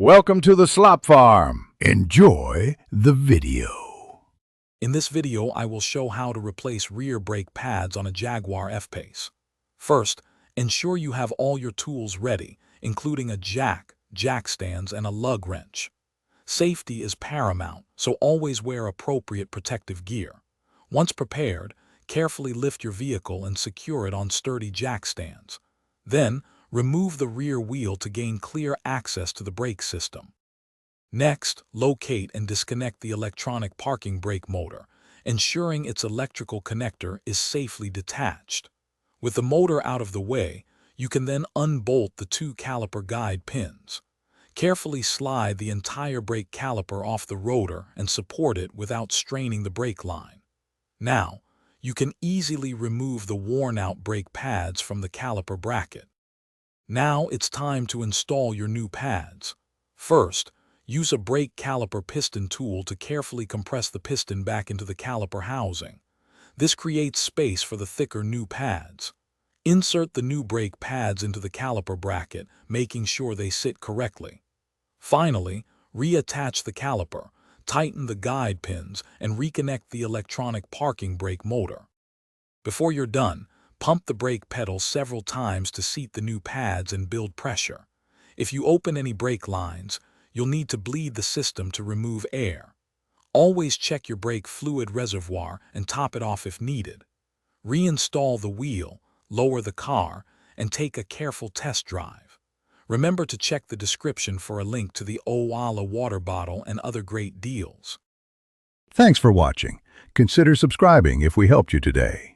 Welcome to the Slop Farm. Enjoy the video. In this video, I will show how to replace rear brake pads on a Jaguar F-Pace. First, ensure you have all your tools ready, including a jack stands, and a lug wrench. Safety is paramount, so always wear appropriate protective gear. Once prepared, carefully lift your vehicle and secure it on sturdy jack stands. Then, remove the rear wheel to gain clear access to the brake system. Next, locate and disconnect the electronic parking brake motor, ensuring its electrical connector is safely detached. With the motor out of the way, you can then unbolt the two caliper guide pins. Carefully slide the entire brake caliper off the rotor and support it without straining the brake line. Now, you can easily remove the worn-out brake pads from the caliper bracket. Now it's time to install your new pads. First, use a brake caliper piston tool to carefully compress the piston back into the caliper housing. This creates space for the thicker new pads. Insert the new brake pads into the caliper bracket, making sure they sit correctly. Finally, reattach the caliper, tighten the guide pins, and reconnect the electronic parking brake motor. Before you're done, pump the brake pedal several times to seat the new pads and build pressure. If you open any brake lines, you'll need to bleed the system to remove air. Always check your brake fluid reservoir and top it off if needed. Reinstall the wheel, lower the car, and take a careful test drive. Remember to check the description for a link to the Owala water bottle and other great deals. Thanks for watching. Consider subscribing if we helped you today.